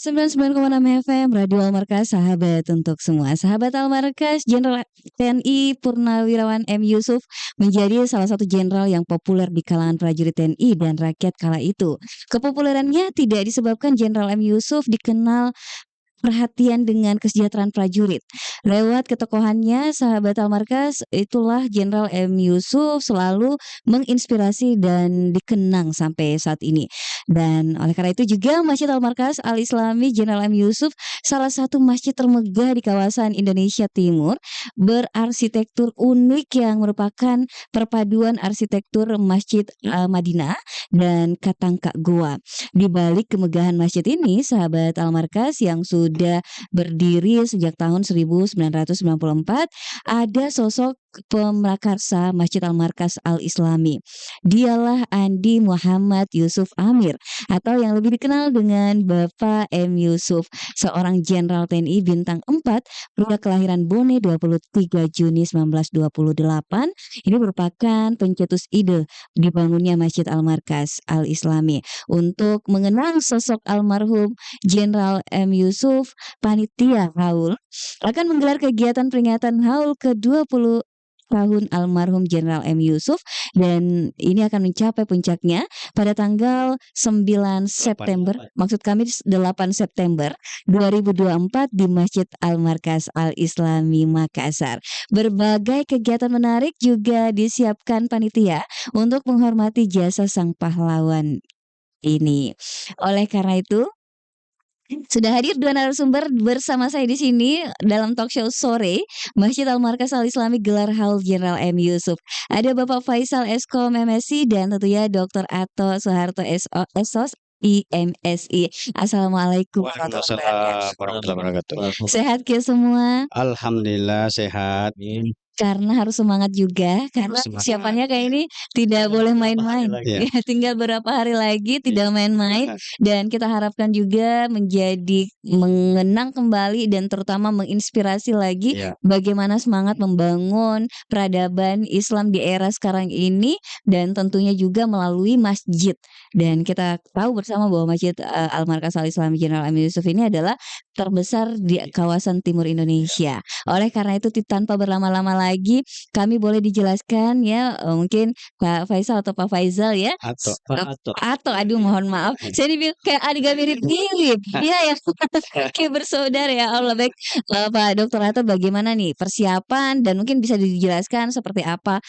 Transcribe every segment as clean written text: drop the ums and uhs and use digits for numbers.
99,6 FM Radio Almarkas, sahabat untuk semua. Sahabat Almarkas, Jenderal TNI Purnawirawan M. Yusuf menjadi salah satu jenderal yang populer di kalangan prajurit TNI dan rakyat kala itu. Kepopulerannya tidak disebabkan Jenderal M. Yusuf dikenal perhatian dengan kesejahteraan prajurit. Lewat ketokohannya, sahabat Almarkas, itulah Jenderal M. Yusuf selalu menginspirasi dan dikenang sampai saat ini. Dan oleh karena itu juga Masjid Al-Markas Al-Islami Jenderal M. Yusuf salah satu masjid termegah di kawasan Indonesia Timur, berarsitektur unik yang merupakan perpaduan arsitektur Masjid Madinah dan Katangka Goa. Di balik kemegahan masjid ini, sahabat Al-Markas, yang sudah berdiri sejak tahun 1994, ada sosok pemrakarsa Masjid Al-Markas Al-Islami. Dialah Andi Muhammad Yusuf Amir, atau yang lebih dikenal dengan Bapak M. Yusuf, seorang jenderal TNI bintang 4, pria kelahiran Bone 23 Juni 1928. Ini merupakan pencetus ide dibangunnya Masjid Al-Markas Al-Islami. Untuk mengenang sosok almarhum Jenderal M. Yusuf, panitia haul akan menggelar kegiatan peringatan haul ke-20 tahun almarhum Jenderal M. Yusuf, dan ini akan mencapai puncaknya pada tanggal 9 September, maksud kami 8 September 2024 di Masjid Al-Markas Al-Islami Makassar. Berbagai kegiatan menarik juga disiapkan panitia untuk menghormati jasa sang pahlawan ini. Oleh karena itu, sudah hadir dua narasumber bersama saya di sini dalam talk show sore Masjid Al-Markas Al-Islami gelar haul Jenderal M. Yusuf. Ada Bapak Faisal Eskom MSI dan tentunya Dr. Ato Soeharto SOS IMSI. Assalamualaikum Waalaikumsalam warahmatullahi wabarakatuh. Sehat ke semua? Alhamdulillah sehat. Karena harus semangat juga, karena persiapannya kayak ini tidak boleh main-main. Ya. Ya, tinggal berapa hari lagi, tidak main-main. Dan kita harapkan juga menjadi mengenang kembali dan terutama menginspirasi lagi bagaimana semangat membangun peradaban Islam di era sekarang ini, dan tentunya juga melalui masjid. Dan kita tahu bersama bahwa Masjid Al-Markas Al-Islami Jenderal M. Yusuf ini adalah terbesar di kawasan timur Indonesia. Oleh karena itu tanpa berlama-lama lagi, kami boleh dijelaskan ya, mungkin Pak Faisal atau Pak Faizal ya. Atau aduh mohon maaf. Saya dibilang kayak adegan mirip-mirip. Iya ya. Kayak bersaudara ya Allah. Baik, Pak Dr. Ato, bagaimana nih persiapan dan mungkin bisa dijelaskan seperti apa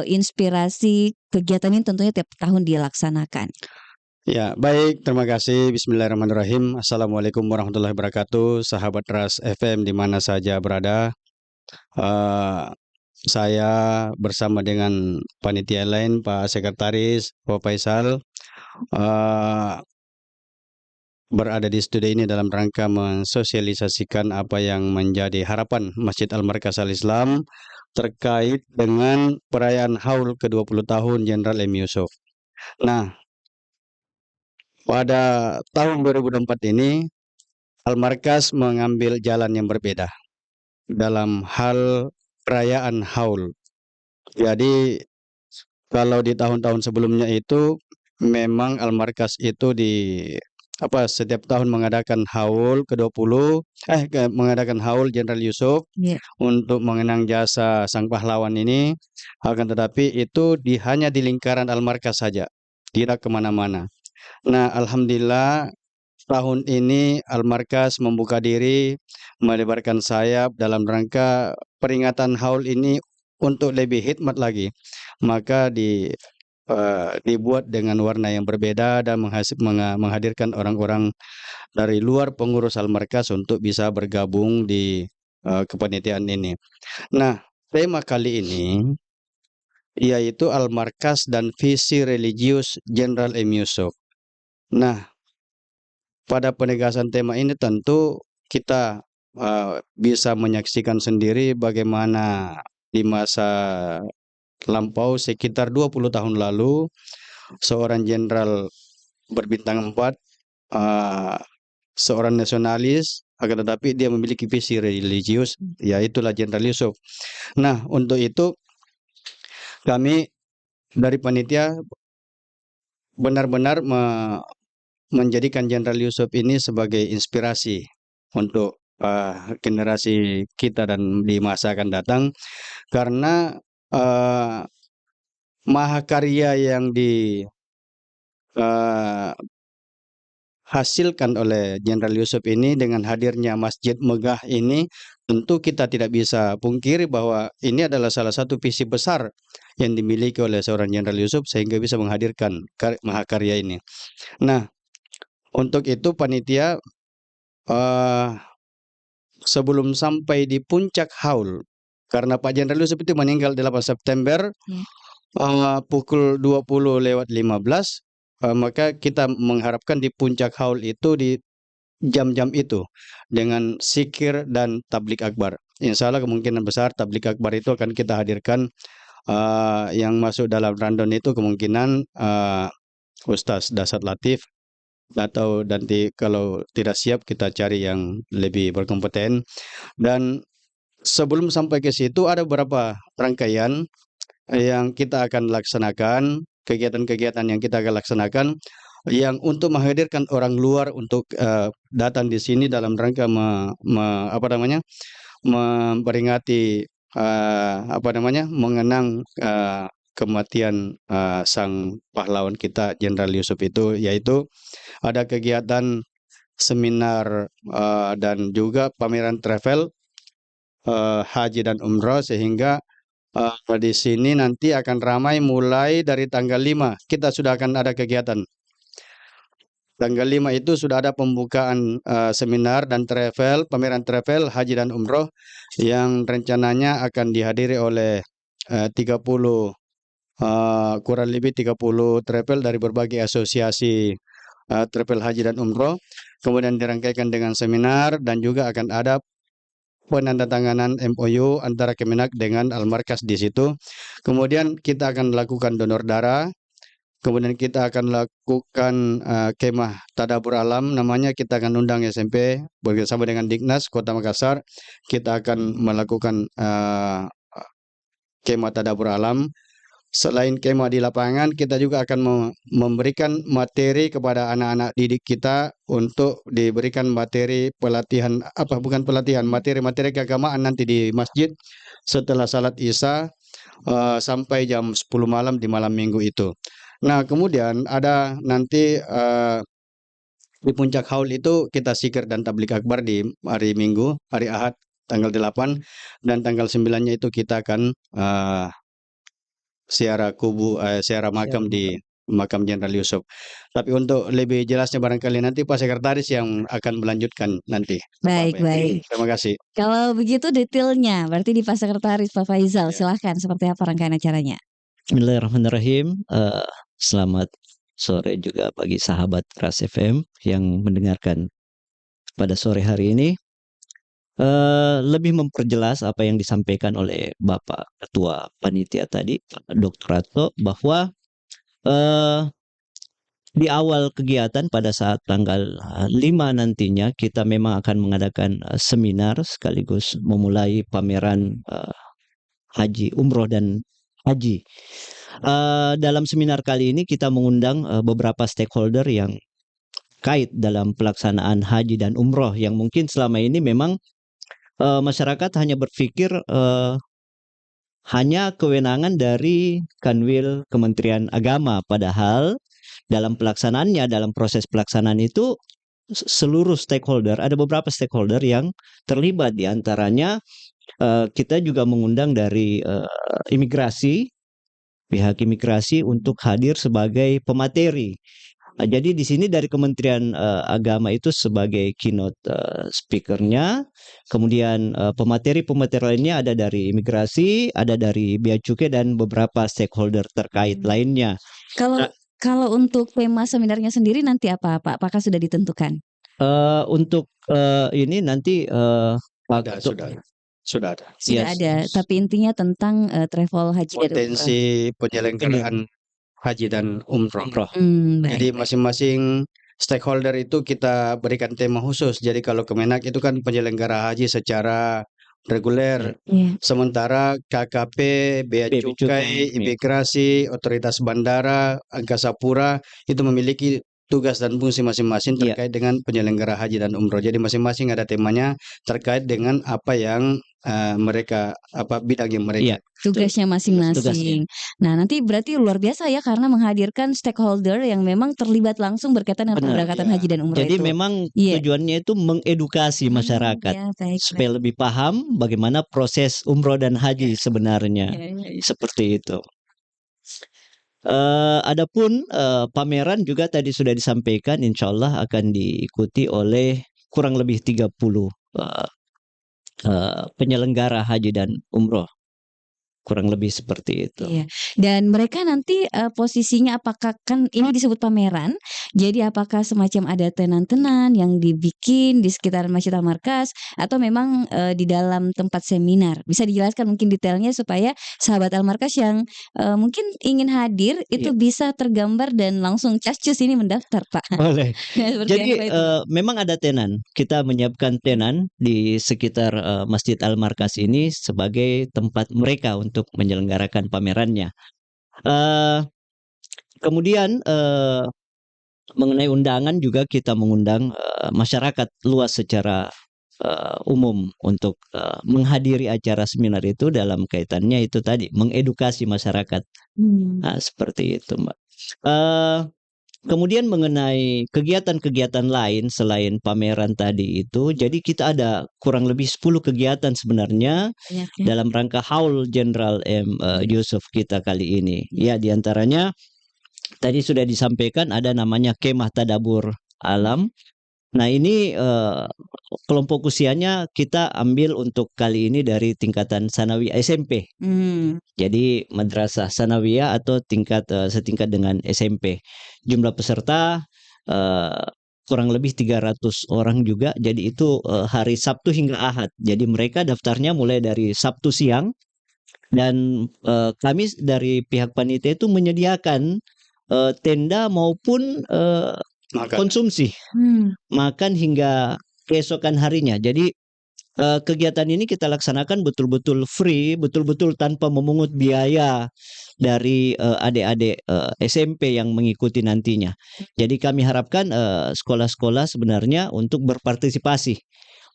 inspirasi kegiatan ini tentunya tiap tahun dilaksanakan. Ya, baik, terima kasih. Bismillahirrahmanirrahim. Assalamualaikum warahmatullahi wabarakatuh. Sahabat Ras FM di mana saja berada. Saya bersama dengan panitia lain, Pak Sekretaris, Pak Faisal, berada di studio ini dalam rangka mensosialisasikan apa yang menjadi harapan Masjid Al-Markaz Al-Islam terkait dengan perayaan haul ke-20 tahun Jenderal M. Yusuf. Nah, pada tahun 2024 ini Al-Markaz mengambil jalan yang berbeda dalam hal perayaan haul. Jadi kalau di tahun-tahun sebelumnya itu memang Al-Markaz itu setiap tahun mengadakan haul ke-20 mengadakan haul Jenderal Yusuf Iya. untuk mengenang jasa sang pahlawan ini, akan tetapi itu hanya di lingkaran Al-Markaz saja, tidak kemana-mana. Nah, alhamdulillah tahun ini Al-Markaz membuka diri, melebarkan sayap dalam rangka peringatan haul ini untuk lebih hikmat lagi. Maka dibuat dengan warna yang berbeda dan menghadirkan orang-orang dari luar pengurus Al-Markaz untuk bisa bergabung di kepanitiaan ini. Nah, tema kali ini yaitu Al-Markaz dan visi religius Jenderal M. Yusuf. Nah, pada penegasan tema ini tentu kita bisa menyaksikan sendiri bagaimana di masa lampau sekitar 20 tahun lalu seorang jenderal berbintang 4, seorang nasionalis, akan tetapi dia memiliki visi religius, yaitulah Jenderal Yusuf. Nah, untuk itu kami dari panitia benar-benar menjadikan Jenderal Yusuf ini sebagai inspirasi untuk generasi kita dan di masa akan datang, karena mahakarya yang dihasilkan oleh Jenderal Yusuf ini dengan hadirnya Masjid Megah ini, tentu kita tidak bisa pungkiri bahwa ini adalah salah satu visi besar yang dimiliki oleh seorang Jenderal Yusuf sehingga bisa menghadirkan mahakarya ini. Nah, untuk itu panitia sebelum sampai di puncak haul, karena Pak Jenderal Yusuf itu meninggal 8 September pukul 20:15, maka kita mengharapkan di puncak haul itu di jam-jam itu dengan zikir dan tablik akbar. Insya Allah kemungkinan besar tablik akbar itu akan kita hadirkan. Yang masuk dalam rundown itu kemungkinan Ustaz Dasat Latif, atau nanti kalau tidak siap kita cari yang lebih berkompeten. Dan sebelum sampai ke situ ada beberapa rangkaian yang kita akan laksanakan, kegiatan-kegiatan yang kita akan laksanakan yang untuk menghadirkan orang luar untuk datang di sini dalam rangka memperingati mengenang kematian sang pahlawan kita Jenderal Yusuf itu, yaitu ada kegiatan seminar dan juga pameran travel haji dan umroh, sehingga di sini nanti akan ramai mulai dari tanggal 5. Kita sudah akan ada kegiatan. Tanggal 5 itu sudah ada pembukaan seminar dan pameran travel haji dan umroh yang rencananya akan dihadiri oleh 30 kurang lebih 30 travel dari berbagai asosiasi travel haji dan umroh. Kemudian dirangkaikan dengan seminar dan juga akan ada penandatanganan MOU antara Kemenak dengan Al-Markaz di situ. Kemudian kita akan lakukan donor darah. Kemudian kita akan lakukan kemah tadabur alam, namanya. Kita akan undang SMP bersama dengan Dignas Kota Makassar. Kita akan melakukan kemah tadabur alam. Selain kemah di lapangan, kita juga akan memberikan materi kepada anak-anak didik kita untuk diberikan materi pelatihan, materi keagamaan nanti di masjid setelah salat Isya sampai jam 10 malam di malam minggu itu. Nah, kemudian ada nanti di puncak haul itu kita zikir dan tablik akbar di hari Minggu, hari Ahad tanggal 8, dan tanggal 9-nya itu kita akan ziarah makam di makam Jenderal Yusuf. Tapi untuk lebih jelasnya barangkali nanti Pak Sekretaris yang akan melanjutkan nanti. Baik, baik. Terima kasih. Kalau begitu detailnya berarti di Pak Sekretaris Pak Faizal, Ya. silahkan seperti apa rangkaian acaranya? Bismillahirrahmanirrahim. Selamat sore juga bagi sahabat Ras FM yang mendengarkan pada sore hari ini. Lebih memperjelas apa yang disampaikan oleh Bapak Ketua Panitia tadi, Dr. Ratto, bahwa di awal kegiatan pada saat tanggal 5 nantinya kita memang akan mengadakan seminar sekaligus memulai pameran haji, umroh dan haji. Dalam seminar kali ini kita mengundang beberapa stakeholder yang kait dalam pelaksanaan haji dan umroh yang mungkin selama ini memang masyarakat hanya berpikir hanya kewenangan dari Kanwil Kementerian Agama, padahal dalam pelaksanaannya, dalam proses pelaksanaan itu seluruh stakeholder, ada beberapa stakeholder yang terlibat, di antaranya kita juga mengundang dari imigrasi, pihak imigrasi untuk hadir sebagai pemateri. Jadi di sini dari Kementerian Agama itu sebagai keynote speakernya, kemudian pemateri-pemateri lainnya ada dari imigrasi, ada dari bea cukai dan beberapa stakeholder terkait lainnya. Kalau untuk tema seminarnya sendiri nanti apa Pak? Apakah sudah ditentukan? Untuk ini nanti Sudah ada. Sudah ada, tapi intinya tentang travel haji dan umroh. Potensi penyelenggaraan haji dan umroh. Baik. Jadi masing-masing stakeholder itu kita berikan tema khusus. Jadi kalau Kemenak itu kan penyelenggara haji secara reguler, Iya. sementara KKP, bea cukai, imigrasi, otoritas bandara, angkasa pura itu memiliki tugas dan fungsi masing-masing terkait dengan penyelenggara haji dan umroh. Jadi masing-masing ada temanya terkait dengan apa yang mereka bidang yang mereka. Tugasnya masing-masing. Nah, nanti berarti luar biasa ya karena menghadirkan stakeholder yang memang terlibat langsung berkaitan dengan pemberangkatan haji dan umroh. Jadi itu. memang tujuannya itu mengedukasi masyarakat supaya lebih paham bagaimana proses umroh dan haji sebenarnya. Seperti itu. Adapun pameran juga tadi sudah disampaikan, insya Allah akan diikuti oleh kurang lebih 30 penyelenggara haji dan umroh, kurang lebih seperti itu. Iya. Dan mereka nanti posisinya apakah, kan ini disebut pameran, jadi apakah semacam ada tenan-tenan yang dibikin di sekitar Masjid Al-Markas atau memang di dalam tempat seminar? Bisa dijelaskan mungkin detailnya supaya sahabat Al-Markas yang mungkin ingin hadir itu bisa tergambar dan langsung cascus ini mendaftar, Pak. Boleh. Jadi memang ada tenan. Kita menyiapkan tenan di sekitar Masjid Al-Markas ini sebagai tempat mereka untuk menyelenggarakan pamerannya. Kemudian mengenai undangan juga kita mengundang masyarakat luas secara umum untuk menghadiri acara seminar itu dalam kaitannya itu tadi mengedukasi masyarakat. Nah, seperti itu, Mbak. Kemudian mengenai kegiatan-kegiatan lain selain pameran tadi itu, jadi kita ada kurang lebih 10 kegiatan sebenarnya dalam rangka Haul Jenderal M. Yusuf kita kali ini. Ya, diantaranya tadi sudah disampaikan ada namanya Kemah Tadabur Alam. Nah, ini kelompok usianya kita ambil untuk kali ini dari tingkatan sanawiyah SMP. Jadi madrasah sanawiyah atau tingkat setingkat dengan SMP. Jumlah peserta kurang lebih 300 orang juga. Jadi itu hari Sabtu hingga Ahad. Jadi mereka daftarnya mulai dari Sabtu siang dan kami dari pihak panitia itu menyediakan tenda maupun konsumsi makan hingga keesokan harinya. Jadi kegiatan ini kita laksanakan betul-betul free, betul-betul tanpa memungut biaya dari adik-adik SMP yang mengikuti nantinya. Jadi kami harapkan sekolah-sekolah sebenarnya untuk berpartisipasi,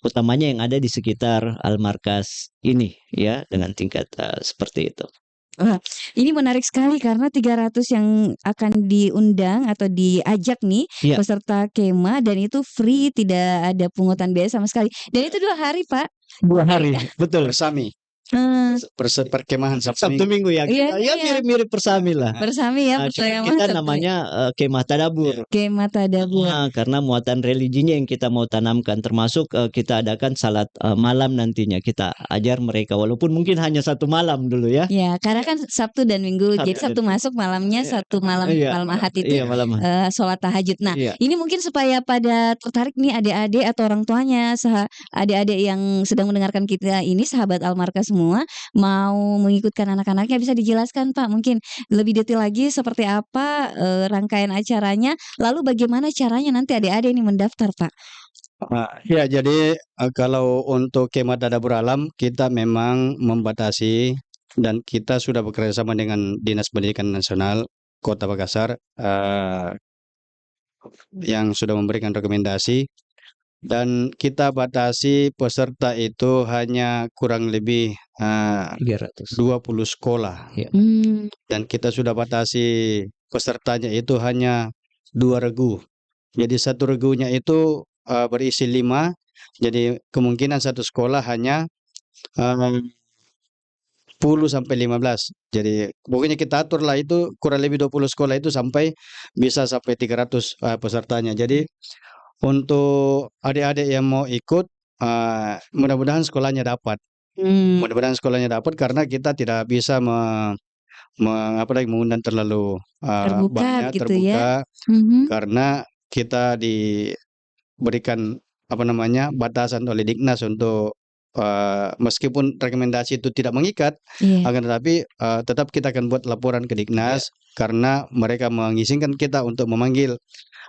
utamanya yang ada di sekitar Al-Markas ini ya, dengan tingkat seperti itu. Wah, ini menarik sekali karena 300 yang akan diundang atau diajak nih peserta kemah dan itu free, tidak ada pungutan biaya sama sekali. Dan itu 2 hari, Pak. 2 hari, betul. Bersami. Hmm, perkemahan Sabtu Sabtu Minggu. Minggu ya. Iya, Kita, ya iya. mirip-mirip Persami lah. Bersami ya, Cuma perkemahan kita Sabtu. namanya kemah tadabur. Kemah tadabur. Karena muatan religinya yang kita mau tanamkan, termasuk kita adakan salat malam nantinya. Kita ajar mereka, walaupun mungkin hanya satu malam dulu ya. Ya, karena kan Sabtu dan Minggu. Jadi Sabtu Sabtu masuk malamnya, Satu malam Iya, malam Ahad itu iya malam. sholat tahajud. Nah, Iya. ini mungkin supaya pada tertarik nih adik-adik atau orang tuanya, adik-adik yang sedang mendengarkan kita ini, sahabat Almarka semua, mau mengikutkan anak-anaknya, bisa dijelaskan Pak mungkin lebih detail lagi seperti apa rangkaian acaranya, lalu bagaimana caranya nanti adik-adik ini mendaftar Pak? Ya, jadi kalau untuk kemah tadabur alam kita memang membatasi dan kita sudah bekerjasama dengan Dinas Pendidikan Nasional Kota Makassar yang sudah memberikan rekomendasi, dan kita batasi peserta itu hanya kurang lebih 300. 20 sekolah, Hmm, dan kita sudah batasi pesertanya itu hanya 2 regu. Jadi satu regunya itu berisi 5, jadi kemungkinan satu sekolah hanya 10 sampai 15. Jadi pokoknya kita atur lah itu kurang lebih 20 sekolah itu bisa sampai 300 pesertanya. Jadi untuk adik-adik yang mau ikut, mudah-mudahan sekolahnya dapat. hmm, Mudah-mudahan sekolahnya dapat karena kita tidak bisa mengundang terlalu terbuka banyak, gitu terbuka, ya. Mhm. karena kita diberikan batasan oleh Dignas untuk meskipun rekomendasi itu tidak mengikat, Iya. akan tetapi tetap kita akan buat laporan ke Dignas karena mereka mengizinkan kita untuk memanggil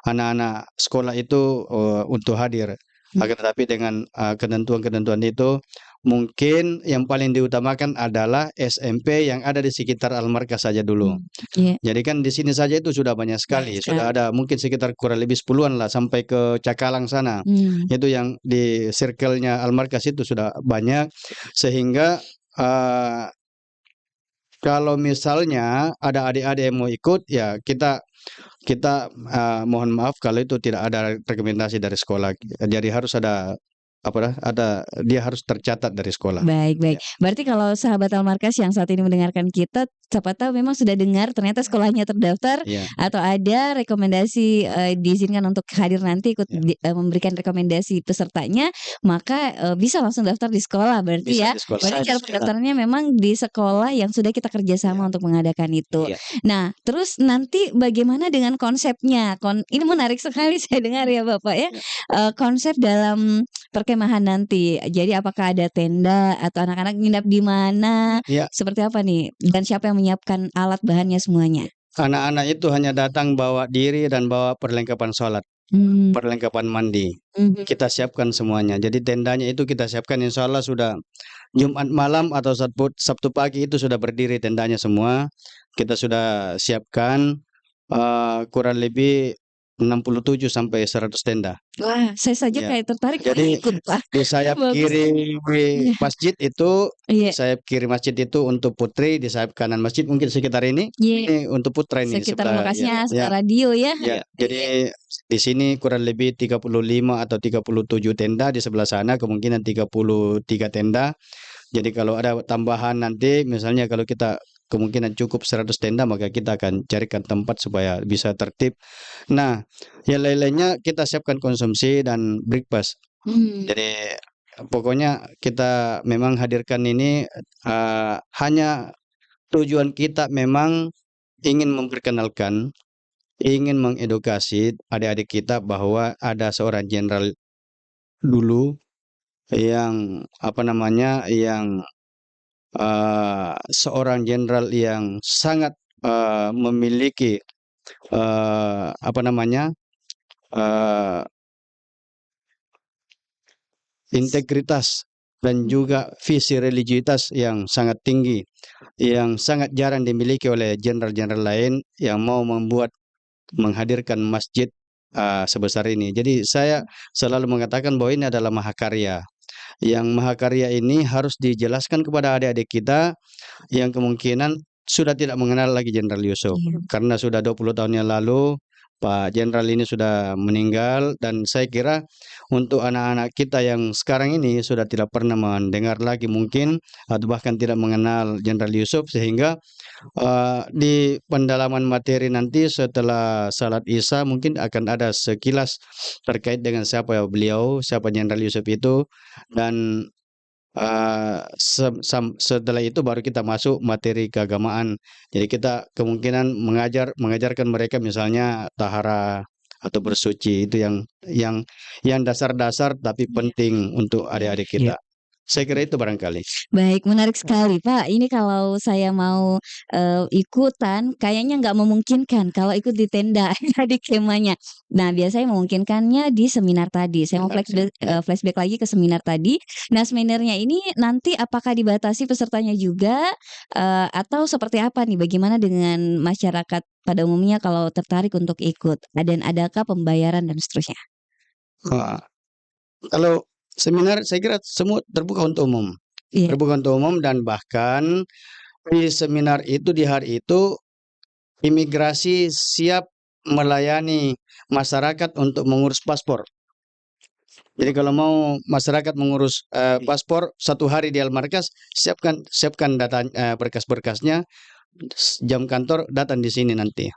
anak-anak sekolah itu untuk hadir. Akan tetapi dengan ketentuan-ketentuan itu, mungkin yang paling diutamakan adalah SMP yang ada di sekitar Almarkas saja dulu. Iya. Jadi kan di sini saja itu sudah banyak sekali. Banyak Sudah ada mungkin sekitar kurang lebih 10-an lah sampai ke Cakalang sana. Hmm. Itu yang di circle-nya Almarkas itu sudah banyak, sehingga kalau misalnya ada adik-adik yang mau ikut, ya kita mohon maaf kalau itu tidak ada rekomendasi dari sekolah. Jadi harus dia harus tercatat dari sekolah. Baik, baik. Ya. Berarti kalau sahabat Almarkas yang saat ini mendengarkan kita, siapa tahu memang sudah dengar ternyata sekolahnya terdaftar Ya. atau ada rekomendasi diizinkan untuk hadir nanti ikut memberikan rekomendasi pesertanya, maka bisa langsung daftar di sekolah berarti Bisa ya. di sekolah. Berarti Bisa di cara sekolah. pendaftarannya memang di sekolah yang sudah kita kerjasama untuk mengadakan itu. Iya. Nah, terus nanti bagaimana dengan konsepnya? Ini menarik sekali saya dengar ya Bapak ya. Konsep dalam perkemahan nanti. Jadi apakah ada tenda atau anak-anak nginap di mana? Ya. Seperti apa nih? Dan siapa yang menyiapkan alat bahannya semuanya? Anak-anak itu hanya datang bawa diri dan bawa perlengkapan sholat, perlengkapan mandi. Kita siapkan semuanya. Jadi tendanya itu kita siapkan, insya Allah sudah Jumat malam atau Sabtu pagi itu sudah berdiri tendanya semua. Kita sudah siapkan kurang lebih 67 sampai 100 tenda. Wah, saya saja Ya. kayak tertarik Jadi ikut Pak. di sayap Bagus. kiri masjid itu, Iya. di sayap kiri masjid itu untuk putri, di sayap kanan masjid mungkin sekitar ini, Iya. ini untuk putra ini Sekitar sebelah. lokasinya Ya. radio ya. Ya, jadi di sini kurang lebih 35 atau 37 tenda, di sebelah sana kemungkinan 33 tenda. Jadi kalau ada tambahan nanti, misalnya kalau kita kemungkinan cukup 100 tenda, maka kita akan carikan tempat supaya bisa tertib. Nah, yang lain-lainnya kita siapkan konsumsi dan breakfast. Jadi pokoknya kita memang hadirkan ini hanya tujuan kita memang ingin memperkenalkan, ingin mengedukasi adik-adik kita bahwa ada seorang jenderal dulu yang yang seorang jenderal yang sangat memiliki integritas dan juga visi religiusitas yang sangat tinggi, yang sangat jarang dimiliki oleh jenderal-jenderal lain yang mau menghadirkan masjid sebesar ini. Jadi saya selalu mengatakan bahwa ini adalah mahakarya. Yang mahakarya ini harus dijelaskan kepada adik-adik kita yang kemungkinan sudah tidak mengenal lagi Jenderal Yusuf. Karena sudah 20 tahun yang lalu Pak Jenderal ini sudah meninggal, dan saya kira untuk anak-anak kita yang sekarang ini sudah tidak pernah mendengar lagi mungkin atau bahkan tidak mengenal Jenderal Yusuf, sehingga di pendalaman materi nanti setelah salat Isya mungkin akan ada sekilas terkait dengan siapa beliau, siapa Jenderal Yusuf itu, dan setelah itu baru kita masuk materi keagamaan. Jadi kita kemungkinan mengajarkan mereka misalnya tahara atau bersuci, itu yang dasar-dasar tapi penting untuk adik-adik Iya. kita. Saya kira itu barangkali. Baik, menarik sekali, Pak. Ini kalau saya mau ikutan, kayaknya nggak memungkinkan kalau ikut di tenda di kemahnya. Nah, biasanya memungkinkannya di seminar tadi. Saya mau flashback lagi ke seminar tadi. Nah, seminarnya ini nanti apakah dibatasi pesertanya juga atau seperti apa nih? Bagaimana dengan masyarakat pada umumnya kalau tertarik untuk ikut? Dan adakah pembayaran dan seterusnya? Wah, kalau seminar saya kira semua terbuka untuk umum. Iya. Terbuka untuk umum, dan bahkan di seminar itu, di hari itu, imigrasi siap melayani masyarakat untuk mengurus paspor. Jadi kalau mau masyarakat mengurus paspor 1 hari di Almarkas, siapkan data berkas-berkasnya, jam kantor datang di sini nanti.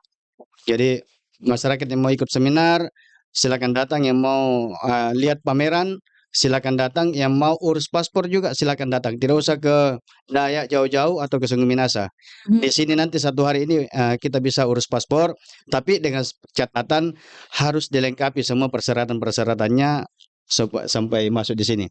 Jadi masyarakat yang mau ikut seminar silakan datang, yang mau lihat pameran silakan datang, yang mau urus paspor juga silakan datang. Tidak usah ke Dayak jauh-jauh atau ke Sungai Minasa. Di sini nanti 1 hari ini kita bisa urus paspor, tapi dengan catatan harus dilengkapi semua persyaratan-persyaratannya sampai masuk di sini.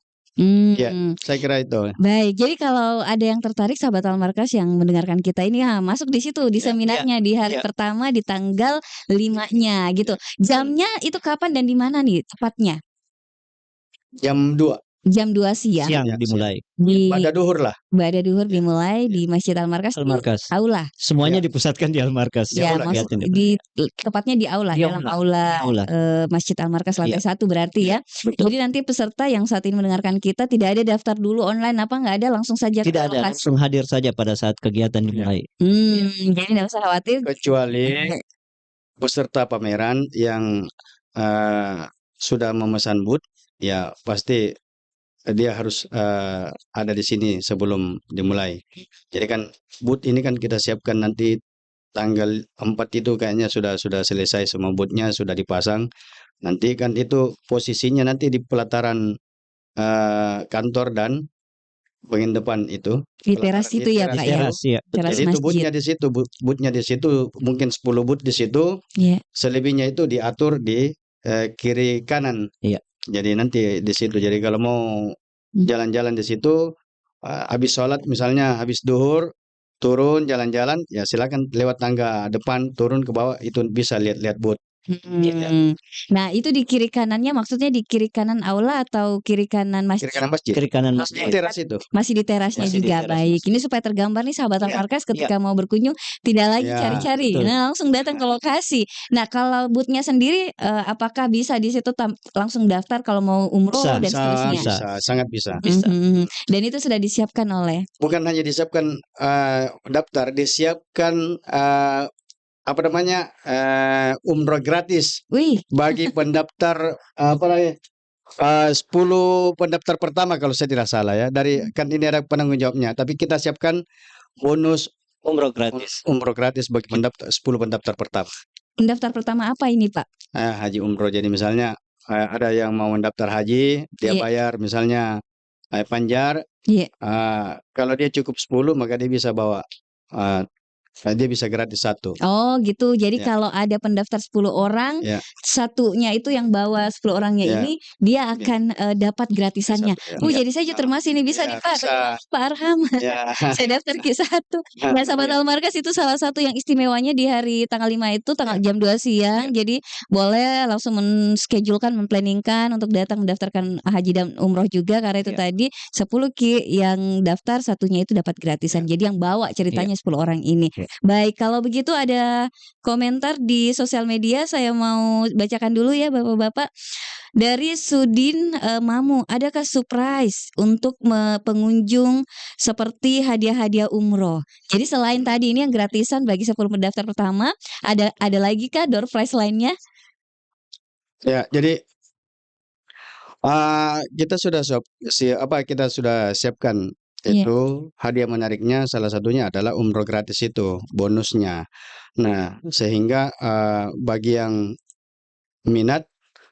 Ya, saya kira itu. Baik, jadi kalau ada yang tertarik sahabat Almarkas yang mendengarkan kita ini masuk di situ di seminarnya di hari pertama di tanggal 5-nya gitu. Jamnya itu kapan dan di mana nih tepatnya? Jam 2. Jam 2 siang. Siang Ya, dimulai. Di Pada duhur lah. Bada duhur dimulai di Masjid Almarkas di Almarkas. aula. Semuanya Ya. dipusatkan di Almarkas. Ya, aula, maksud tepatnya di aula, Di dalam aula. aula Masjid Almarkas lantai 1 berarti ya. Betul. Jadi nanti peserta yang saat ini mendengarkan kita tidak ada daftar dulu online apa nggak ada, langsung saja ke Tidak ada, lokasi. langsung hadir saja pada saat kegiatan dimulai. Jadi nggak usah khawatir. Kecuali peserta pameran yang sudah memesan booth, ya pasti dia harus ada di sini sebelum dimulai. Jadi kan booth ini kan kita siapkan nanti tanggal 4 itu kayaknya sudah selesai semua boothnya, sudah dipasang. Nanti kan itu posisinya nanti di pelataran kantor dan bagian depan itu. Di teras itu ya Pak ya. Teras, ya. Teras Jadi itu masjid. boothnya di situ mungkin 10 booth di situ. Iya. Selebihnya itu diatur di kiri kanan. Iya. Jadi nanti di situ. Jadi kalau mau jalan-jalan di situ, habis sholat misalnya habis duhur turun jalan-jalan, ya silakan lewat tangga depan turun ke bawah, itu bisa lihat-lihat booth. Nah itu di kiri kanannya maksudnya di kiri kanan aula atau kiri kanan masjid? Kiri kanan masjid. Kiri kanan Di masjid. teras itu. Masih di terasnya Masih di juga. teras. Baik, ini supaya tergambar nih sahabat Almarkas ketika mau berkunjung tidak lagi Ya, cari-cari. betul. Nah, langsung datang ke lokasi. Nah, kalau boothnya sendiri apakah bisa di situ langsung daftar kalau mau umroh Bisa, dan seterusnya? Bisa, sangat bisa. Dan itu sudah disiapkan oleh Bukan hanya disiapkan daftar, disiapkan umroh gratis Wih, bagi pendaftar 10 pendaftar pertama kalau saya tidak salah ya. Kan ini ada penanggung jawabnya, tapi kita siapkan bonus Umroh gratis. umroh gratis bagi 10 pendaftar pertama. pendaftar pertama apa ini, Pak? Haji umroh. Jadi misalnya ada yang mau mendaftar haji, dia Iya. bayar misalnya panjar. Iya. Kalau dia cukup 10 maka dia bisa bawa dia bisa gratis 1. Oh gitu. Jadi Ya. kalau ada pendaftar 10 orang, Ya. satunya itu yang bawa 10 orangnya Ya. ini dia akan dapat gratisannya. Satu, ya. Jadi saya juga termasuk ini bisa Ya, nih Pak. bisa. Pak Arham. Ya. Saya daftar Q1. Nah, sahabat Almarkas itu salah satu yang istimewanya di hari tanggal 5 itu jam 2 siang. Jadi boleh langsung menschedulkan, memplanningkan untuk datang mendaftarkan haji dan umroh juga karena itu tadi 10 yang daftar satunya itu dapat gratisan. Jadi yang bawa ceritanya 10 orang ini. Baik, kalau begitu ada komentar di sosial media saya mau bacakan dulu ya Bapak-bapak. Dari Sudin Mamu, adakah surprise untuk pengunjung seperti hadiah-hadiah umroh? Jadi selain tadi ini yang gratisan bagi 10 pendaftar pertama, ada lagi kah door prize lainnya? Ya, jadi kita sudah kita sudah siapkan Iya. itu hadiah menariknya salah satunya adalah umroh gratis itu bonusnya. Nah, sehingga bagi yang minat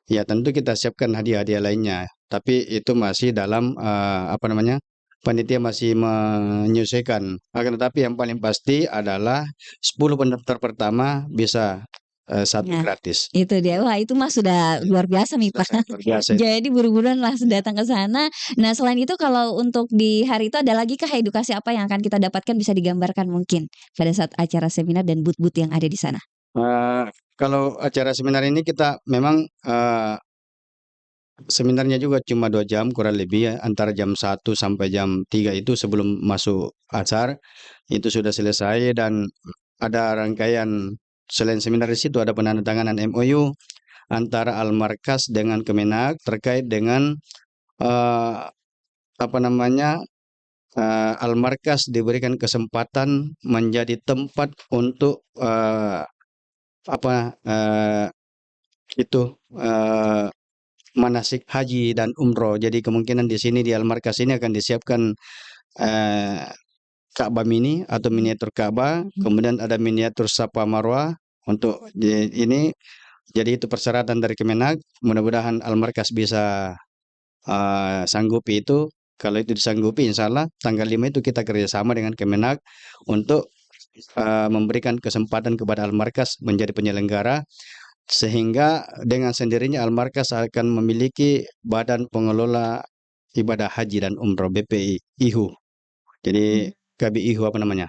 ya tentu kita siapkan hadiah-hadiah lainnya. Tapi itu masih dalam panitia masih menyesuaikan. Akan tetapi yang paling pasti adalah 10 pendaftar pertama bisa satu Nah, gratis. itu dia. Wah, itu mah sudah luar biasa nih, Pak. Luar biasa itu. Jadi buru-buruan langsung datang ke sana. Nah, selain itu kalau untuk di hari itu ada lagi kah edukasi apa yang akan kita dapatkan bisa digambarkan mungkin pada saat acara seminar dan booth-booth yang ada di sana? Kalau acara seminar ini kita memang seminarnya juga cuma 2 jam kurang lebih ya, antara jam 1 sampai jam 3 itu sebelum masuk asar itu sudah selesai dan ada rangkaian selain seminar di situ ada penandatanganan MOU antara Almarkas dengan Kemenak terkait dengan eh, apa namanya Almarkas diberikan kesempatan menjadi tempat untuk apa itu eh, manasik haji dan umroh. Jadi kemungkinan di sini di Al-Markas ini akan disiapkan eh, Ka'bah mini atau miniatur Ka'bah, kemudian ada miniatur Safa Marwah untuk ini. Jadi itu persyaratan dari Kemenak. Mudah-mudahan Al-Markas bisa sanggupi itu. Kalau itu disanggupi, insya Allah tanggal 5 itu kita kerjasama dengan Kemenak untuk memberikan kesempatan kepada Al-Markas menjadi penyelenggara sehingga dengan sendirinya Al-Markas akan memiliki badan pengelola ibadah haji dan umroh BPI IHU. Jadi KBIHU apa namanya?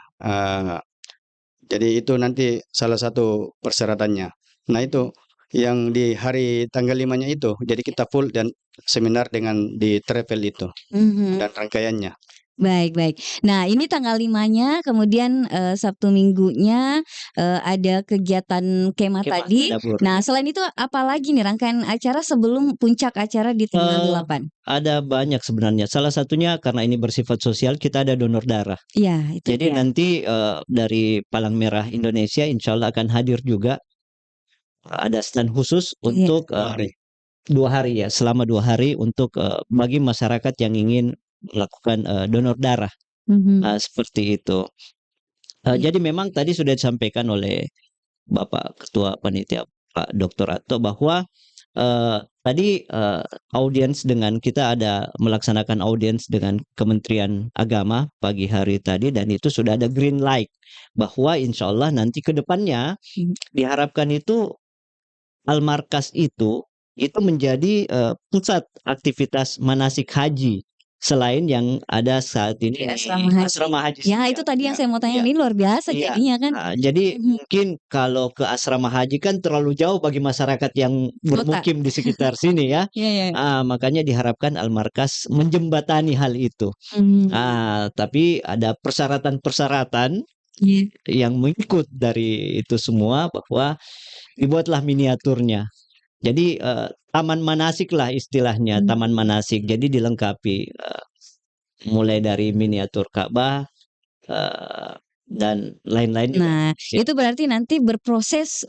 Jadi itu nanti salah satu persyaratannya. Nah itu yang di hari tanggal 5-nya itu. Jadi kita full dan seminar dengan di travel itu Mhm. dan rangkaiannya. Baik baik. Nah, ini tanggal 5-nya, kemudian, Sabtu Minggunya, ada kegiatan kemah Kemah tadi. Tadabur. Nah, selain itu apalagi nih rangkaian acara sebelum puncak acara di tanggal 8? Ada banyak sebenarnya. Salah satunya karena ini bersifat sosial, kita ada donor darah. Iya, itu Jadi dia. nanti dari Palang Merah Indonesia insya Allah akan hadir juga. Ada stand khusus Iya. untuk 2 hari. 2 hari ya, selama 2 hari untuk bagi masyarakat yang ingin melakukan donor darah. Mhm. Seperti itu. Iya. Jadi memang tadi sudah disampaikan oleh Bapak Ketua Panitia Pak Dr. Atto bahwa tadi audiens dengan kita ada melaksanakan audiens dengan Kementerian Agama pagi hari tadi dan itu sudah ada green light bahwa insya Allah nanti ke depannya diharapkan itu Al-Markas itu menjadi pusat aktivitas manasik haji selain yang ada saat ini Di di asrama haji. asrama haji Ya, Suria. itu tadi yang saya mau tanya, Iya. ini luar biasa Iya. jadinya kan. Jadi Mhm. mungkin kalau ke asrama haji kan terlalu jauh bagi masyarakat yang bermukim di sekitar sini ya. Iya iya. Makanya diharapkan Al-Markas menjembatani hal itu. Mhm. Tapi ada persyaratan-persyaratan Iya. yang mengikut dari itu semua bahwa dibuatlah miniaturnya. Jadi taman manasik lah istilahnya, taman manasik. Jadi dilengkapi mulai dari miniatur Ka'bah dan lain-lain juga. Nah, itu berarti nanti berproses,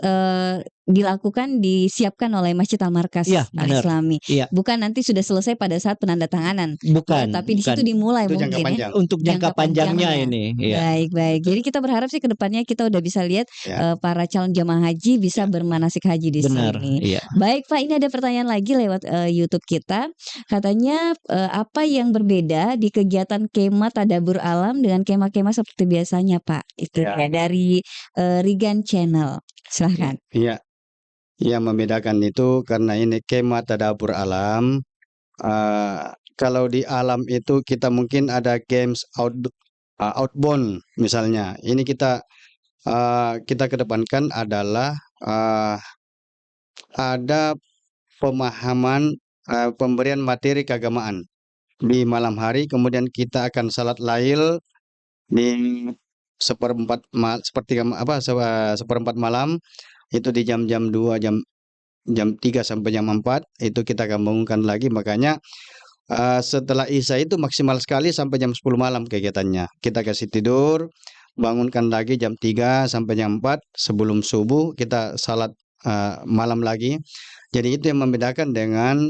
dilakukan disiapkan oleh Masjid Al-Markas Iya, benar. Al-Islami. Iya. Bukan nanti sudah selesai pada saat penandatanganan. Ya, Bukan, tapi di situ bukan. dimulai Itu mungkin jangka ya. panjang. Untuk jangka panjangnya ini. Iya. Baik baik. Jadi kita berharap sih ke depannya kita udah bisa lihat Ya. para calon jamaah haji bisa Ya. bermanasik haji di Benar, sini. iya. Baik Pak, ini ada pertanyaan lagi lewat YouTube kita. Katanya apa yang berbeda di kegiatan kemah tadabbur alam dengan kemah-kemah seperti biasanya Pak? Itu Ya. dia dari Rigan Channel. Silahkan. Iya. Yang membedakan itu karena ini kemah tadabbur alam. Kalau di alam itu kita mungkin ada games outbound misalnya. Ini kita kedepankan adalah ada pemahaman pemberian materi keagamaan di malam hari, kemudian kita akan salat lail di seperempat malam itu di jam-jam 2 jam jam 3 sampai jam 4 itu kita akan bangunkan lagi. Makanya setelah Isya itu maksimal sekali sampai jam 10 malam kegiatannya. Kita kasih tidur, bangunkan lagi jam 3 sampai jam 4 sebelum subuh kita salat malam lagi. Jadi itu yang membedakan dengan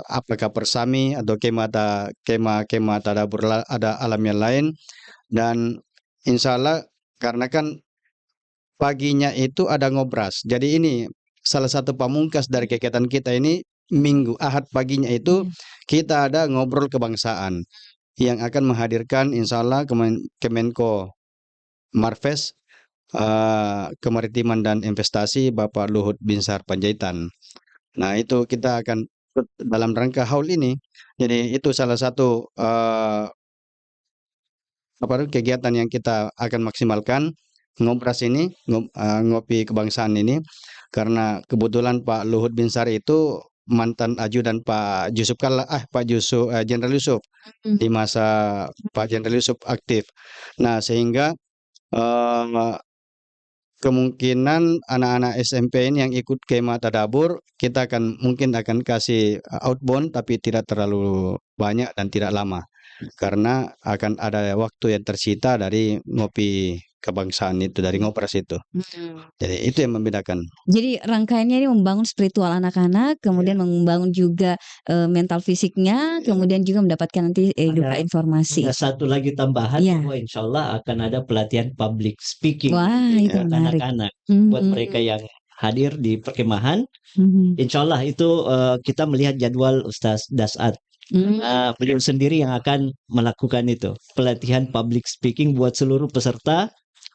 apakah persami atau kemah tadabur ada alam yang lain. Dan insya Allah karena kan paginya itu ada ngobras. Jadi ini salah satu pamungkas dari kegiatan kita ini Minggu Ahad paginya itu kita ada ngobrol kebangsaan yang akan menghadirkan insya Allah Kemenko Marves, Kemaritiman dan Investasi Bapak Luhut Binsar Panjaitan. Nah itu kita akan dalam rangka haul ini. Jadi itu salah satu kegiatan yang kita akan maksimalkan ngobras ini, ngopi kebangsaan ini, karena kebetulan Pak Luhut Binsar itu mantan ajudan Pak Yusuf Jenderal Yusuf di masa Pak Jenderal Yusuf aktif. Nah sehingga kemungkinan anak-anak SMP ini yang ikut kemah tadabur kita mungkin akan kasih outbound tapi tidak terlalu banyak dan tidak lama karena akan ada waktu yang tersita dari ngopi kebangsaan itu, dari ngopras itu. Jadi itu yang membedakan. Jadi rangkaiannya ini membangun spiritual anak-anak, kemudian membangun juga mental fisiknya, kemudian juga mendapatkan nanti juga informasi. Ada satu lagi tambahan Iya. bahwa insya Allah akan ada pelatihan public speaking Wah, itu untuk menarik. anak-anak. Buat mereka yang hadir di perkemahan, insya Allah itu kita melihat jadwal Ustaz Dasat. Beliau sendiri yang akan melakukan itu pelatihan public speaking buat seluruh peserta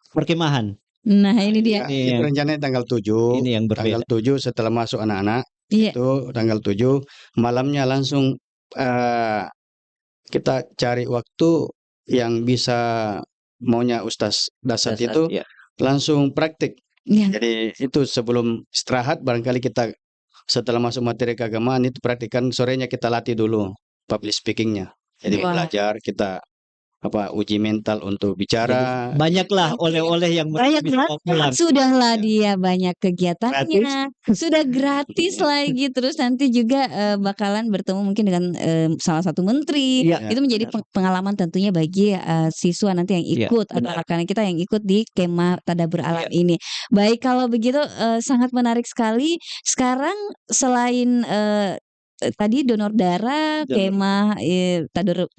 perkemahan. Nah ini dia. Itu rencananya tanggal 7. Ini yang berbeda. Tanggal 7 setelah masuk anak-anak. Iya. Itu tanggal 7 malamnya langsung kita cari waktu yang bisa maunya Ustaz Dasat itu ya. langsung praktik. Iya. Jadi itu sebelum istirahat barangkali kita setelah masuk materi keagamaan itu praktikan, sorenya kita latih dulu public speakingnya. Jadi belajar kita uji mental untuk bicara. Banyaklah oleh-oleh yang banyak bisa pulang. Sudahlah dia banyak kegiatannya, sudah gratis lagi, terus nanti juga bakalan bertemu mungkin dengan salah satu menteri. Ya, itu menjadi pengalaman tentunya bagi siswa nanti yang ikut atau anak-anak kita yang ikut di kemah tadabur alam ini. Baik, kalau begitu sangat menarik sekali. Sekarang selain tadi donor darah, kemah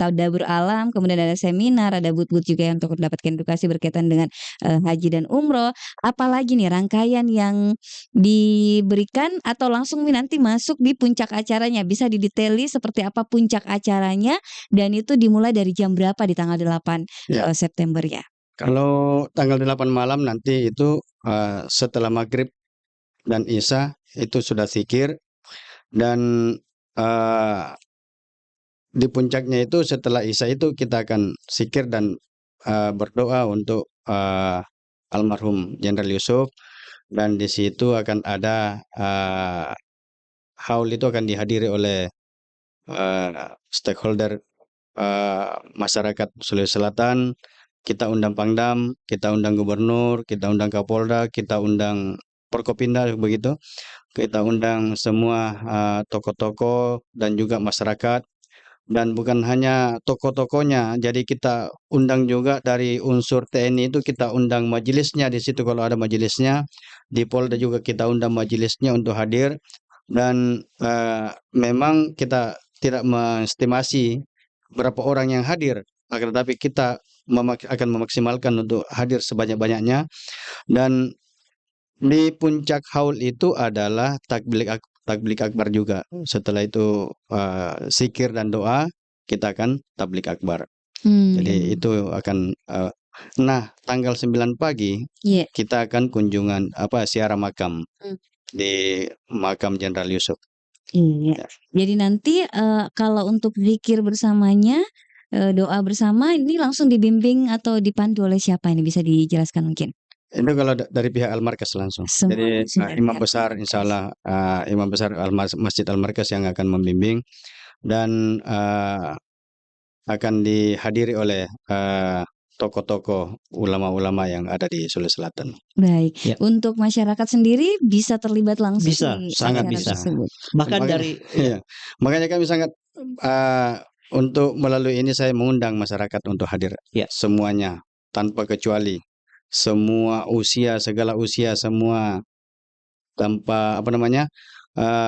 tadabur alam, kemudian ada seminar, ada booth-booth juga yang untuk mendapatkan edukasi berkaitan dengan haji dan umroh. Apalagi nih rangkaian yang diberikan atau langsung nanti masuk di puncak acaranya, bisa didetaili seperti apa puncak acaranya dan itu dimulai dari jam berapa di tanggal 8 September ya? Kalau tanggal 8 malam nanti itu setelah maghrib dan isya itu sudah zikir, dan di puncaknya itu setelah isya itu kita akan zikir dan berdoa untuk almarhum Jenderal Yusuf, dan di situ akan ada haul itu akan dihadiri oleh stakeholder masyarakat Sulawesi Selatan. Kita undang Pangdam, kita undang Gubernur, kita undang Kapolda, kita undang Forkopimda begitu. Kita undang semua tokoh-tokoh dan juga masyarakat, dan bukan hanya tokoh-tokohnya, jadi kita undang juga dari unsur TNI itu kita undang majelisnya di situ kalau ada majelisnya, di Polda juga kita undang majelisnya untuk hadir, dan memang kita tidak mengestimasi berapa orang yang hadir, akan tetapi kita akan memaksimalkan untuk hadir sebanyak-banyaknya. Dan di puncak haul itu adalah takblik akbar juga. Setelah itu zikir dan doa, kita akan tablik akbar. Jadi itu akan tanggal 9 pagi kita akan kunjungan ziarah makam di makam Jenderal Yusuf. Iya. Jadi nanti kalau untuk zikir bersamanya, doa bersama ini langsung dibimbing atau dipandu oleh siapa, ini bisa dijelaskan mungkin? Itu kalau dari pihak Al-Markas langsung. Jadi imam besar insya Allah, imam besar Masjid Al-Markas yang akan membimbing, dan akan dihadiri oleh tokoh-tokoh ulama-ulama yang ada di Sulawesi Selatan. Baik. Ya. Untuk masyarakat sendiri bisa terlibat langsung Bisa, di sangat acara bisa. tersebut. Bahkan Makanya, dari iya. Makanya kami sangat untuk melalui ini saya mengundang masyarakat untuk hadir Ya. semuanya tanpa kecuali, semua usia, segala usia, semua tanpa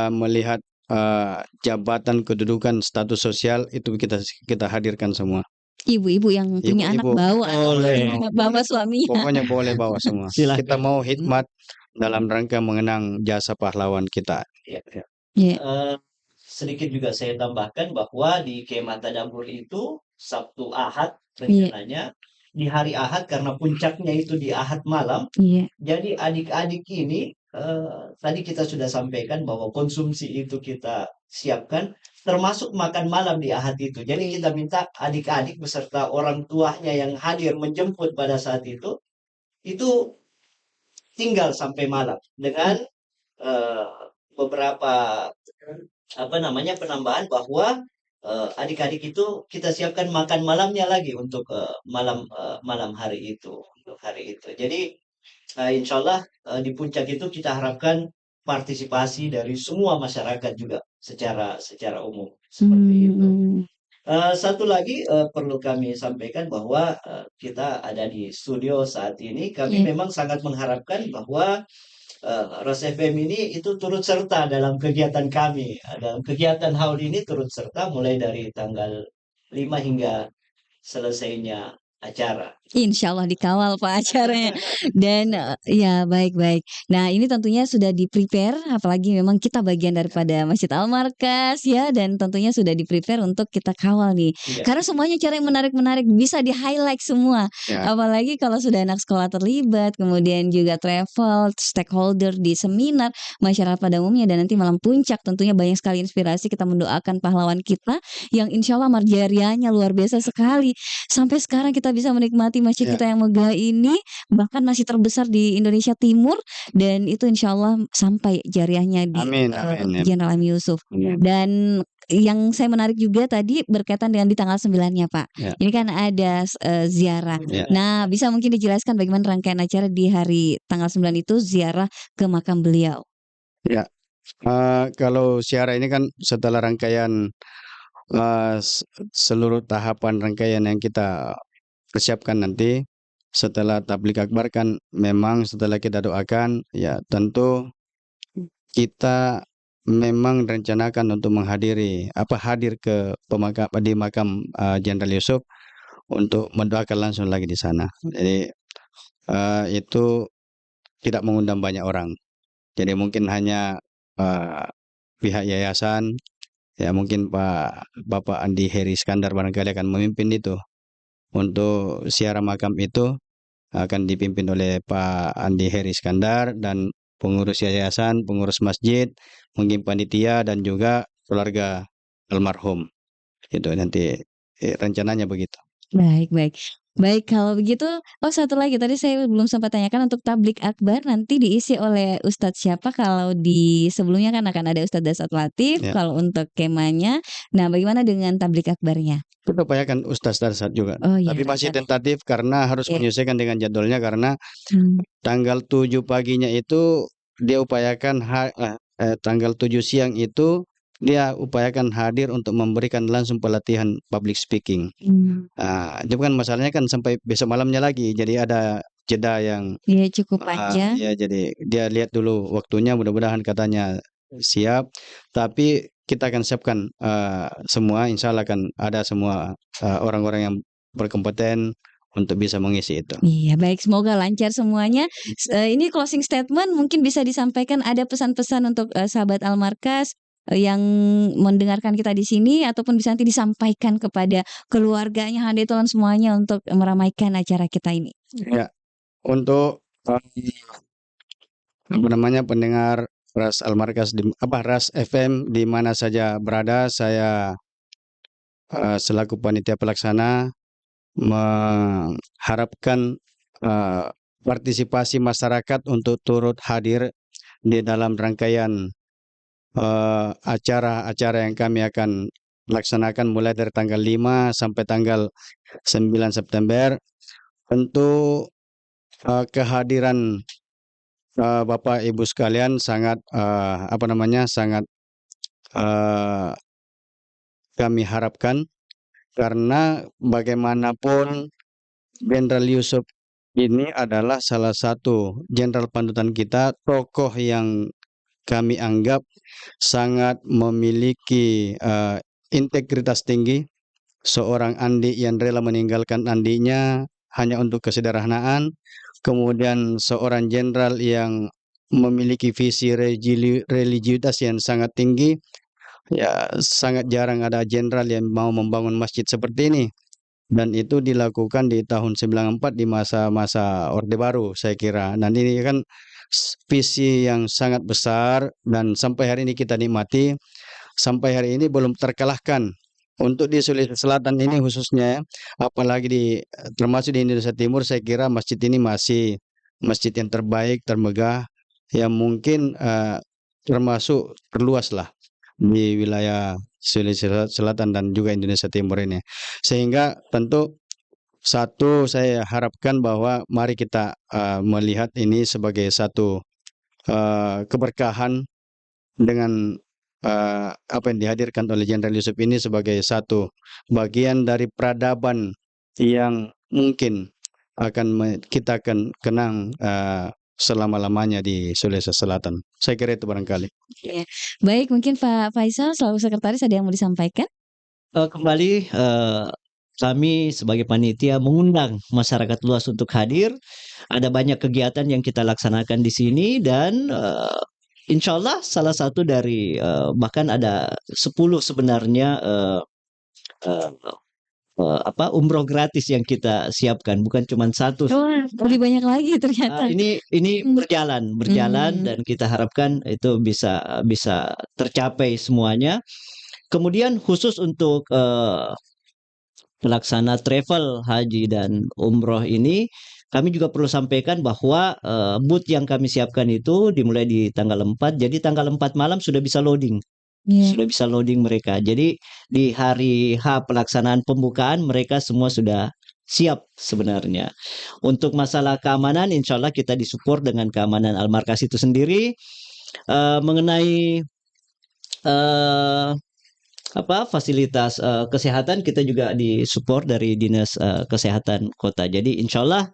melihat jabatan, kedudukan, status sosial itu kita hadirkan semua. Ibu-ibu yang punya anak Ibu-ibu bawa boleh. bawa suaminya. pokoknya boleh bawa semua. Kita Silakan. mau hikmat dalam rangka mengenang jasa pahlawan kita. Ya. Ya. Sedikit juga saya tambahkan bahwa di Kemah Tadabur itu Sabtu Ahad Iya. rencananya di hari Ahad karena puncaknya itu di Ahad malam. Iya. Jadi adik-adik ini tadi kita sudah sampaikan bahwa konsumsi itu kita siapkan termasuk makan malam di Ahad itu. Jadi kita minta adik-adik beserta orang tuanya yang hadir menjemput pada saat itu tinggal sampai malam dengan beberapa penambahan bahwa adik-adik itu kita siapkan makan malamnya lagi untuk malam hari itu untuk hari itu. Jadi insya Allah di puncak itu kita harapkan partisipasi dari semua masyarakat juga secara umum seperti itu. Satu lagi perlu kami sampaikan bahwa kita ada di studio saat ini. Kami Iya. memang sangat mengharapkan bahwa Ras FM ini itu turut serta dalam kegiatan kami. Dalam kegiatan haul ini turut serta mulai dari tanggal 5 hingga selesainya acara. Insya Allah dikawal Pak acaranya. Dan ya baik-baik. Nah ini tentunya sudah di-prepare, apalagi memang kita bagian daripada Masjid Al-Markas ya, dan tentunya sudah di-prepare untuk kita kawal nih. Iya. Karena semuanya cara yang menarik-menarik bisa di-highlight semua. Ya. Apalagi kalau sudah anak sekolah terlibat, kemudian juga travel, stakeholder di seminar, masyarakat pada umumnya, dan nanti malam puncak tentunya banyak sekali inspirasi. Kita mendoakan pahlawan kita yang insya Allah marjarianya luar biasa sekali. Sampai sekarang kita bisa menikmati masjid Ya. kita yang megah ini, bahkan masih terbesar di Indonesia Timur, dan itu insya Allah sampai jariahnya di Amin, amin, ya. Jenderal M. Yusuf. Amin. Dan yang saya menarik juga tadi berkaitan dengan di tanggal 9-nya Pak. Ya. Ini kan ada ziarah. Ya. Nah bisa mungkin dijelaskan bagaimana rangkaian acara di hari tanggal 9 itu ziarah ke makam beliau. Ya, kalau ziarah ini kan setelah rangkaian seluruh tahapan rangkaian yang kita persiapkan nanti setelah tabligh akbar kan memang setelah kita doakan ya tentu kita memang rencanakan untuk hadir ke di makam Jenderal Yusuf untuk mendoakan langsung lagi di sana. Jadi itu tidak mengundang banyak orang. Jadi mungkin hanya pihak yayasan, ya mungkin Bapak Andi Heri Iskandar barangkali akan memimpin itu. Untuk ziarah makam itu akan dipimpin oleh Pak Andi Heri Iskandar dan pengurus yayasan, pengurus masjid, mungkin panitia dan juga keluarga almarhum. Itu nanti rencananya begitu. Baik. Baik, kalau begitu, satu lagi tadi saya belum sempat tanyakan untuk tablik akbar nanti diisi oleh Ustadz siapa? Kalau di sebelumnya kan akan ada Ustadz Dasat Latif, Ya. kalau untuk kemahnya. Nah, bagaimana dengan tablik akbarnya? Kita upayakan Ustadz Darsat juga. Oh iya. Tapi masih tentatif karena harus Oke. menyesuaikan dengan jadwalnya karena Hmm. tanggal 7 paginya itu dia upayakan tanggal 7 siang itu dia upayakan hadir untuk memberikan langsung pelatihan public speaking. Itu kan masalahnya kan sampai besok malamnya lagi. Jadi ada jeda yang Iya cukup panjang. ya jadi dia lihat dulu waktunya mudah-mudahan katanya siap. Tapi kita akan siapkan semua insya Allah akan ada semua orang-orang yang berkompeten untuk bisa mengisi itu. Iya baik, semoga lancar semuanya. Ini closing statement mungkin bisa disampaikan, ada pesan-pesan untuk sahabat Al-Markas yang mendengarkan kita di sini ataupun bisa nanti disampaikan kepada keluarganya, handetolan semuanya untuk meramaikan acara kita ini. Ya, untuk pendengar Ras Al-Markas Ras FM di mana saja berada, saya selaku panitia pelaksana mengharapkan partisipasi masyarakat untuk turut hadir di dalam rangkaian acara-acara yang kami akan laksanakan mulai dari tanggal 5 sampai tanggal 9 September. tentu kehadiran Bapak Ibu sekalian sangat sangat eh, kami harapkan, karena bagaimanapun Jenderal Yusuf ini adalah salah satu jenderal panutan kita, tokoh yang kami anggap sangat memiliki integritas tinggi, seorang Andi yang rela meninggalkan Andinya hanya untuk kesederhanaan, kemudian seorang jenderal yang memiliki visi religiusitas yang sangat tinggi. Ya, sangat jarang ada jenderal yang mau membangun masjid seperti ini. Dan itu dilakukan di tahun 94 di masa-masa Orde Baru, saya kira. Dan ini kan visi yang sangat besar dan sampai hari ini kita nikmati, sampai hari ini belum terkalahkan. Untuk di Sulawesi Selatan ini khususnya, apalagi termasuk di Indonesia Timur, saya kira masjid ini masih masjid yang terbaik, termegah, yang mungkin termasuk terluas lah di wilayah Sulawesi Selatan dan juga Indonesia Timur ini. Sehingga tentu satu, saya harapkan bahwa mari kita melihat ini sebagai satu keberkahan dengan apa yang dihadirkan oleh Jenderal Yusuf ini sebagai satu bagian dari peradaban yang mungkin kita akan kenang selama-lamanya di Sulawesi Selatan. Saya kira itu barangkali. Oke. Baik, mungkin Pak Faisal selaku sekretaris ada yang mau disampaikan? Kembali kami sebagai panitia mengundang masyarakat luas untuk hadir. Ada banyak kegiatan yang kita laksanakan di sini dan insya Allah salah satu dari bahkan ada 10 sebenarnya umroh gratis yang kita siapkan, bukan cuma satu. Wah, lebih banyak lagi ternyata. Ini berjalan Hmm. dan kita harapkan itu bisa tercapai semuanya. Kemudian khusus untuk pelaksana travel haji dan umroh ini, kami juga perlu sampaikan bahwa booth yang kami siapkan itu dimulai di tanggal 4. Jadi tanggal 4 malam sudah bisa loading. Iya. Sudah bisa loading mereka. Jadi di hari H pelaksanaan pembukaan mereka semua sudah siap sebenarnya. Untuk masalah keamanan insya Allah kita disupport dengan keamanan Al-Markas itu sendiri. Mengenai fasilitas kesehatan kita juga disupport dari Dinas Kesehatan Kota. Jadi insya Allah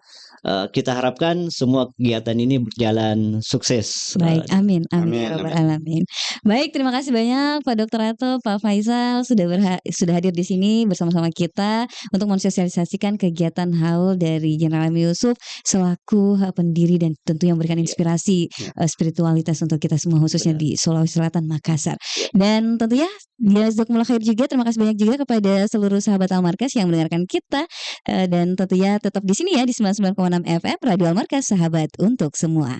kita harapkan semua kegiatan ini berjalan sukses. Baik, amin, amin, Amin, ya rabbal alamin. Baik, terima kasih banyak Pak Dr. Ato, Pak Faisal sudah hadir di sini bersama-sama kita untuk mensosialisasikan kegiatan haul dari Jenderal M. Yusuf selaku pendiri dan tentu yang memberikan inspirasi spiritualitas untuk kita semua khususnya di Sulawesi Selatan, Makassar. Dan tentunya jazakumullah khair juga, terima kasih banyak juga kepada seluruh sahabat Al-Markas yang mendengarkan kita dan tentunya tetap di sini ya di 99,6 FM Radio Al-Markas, sahabat untuk semua.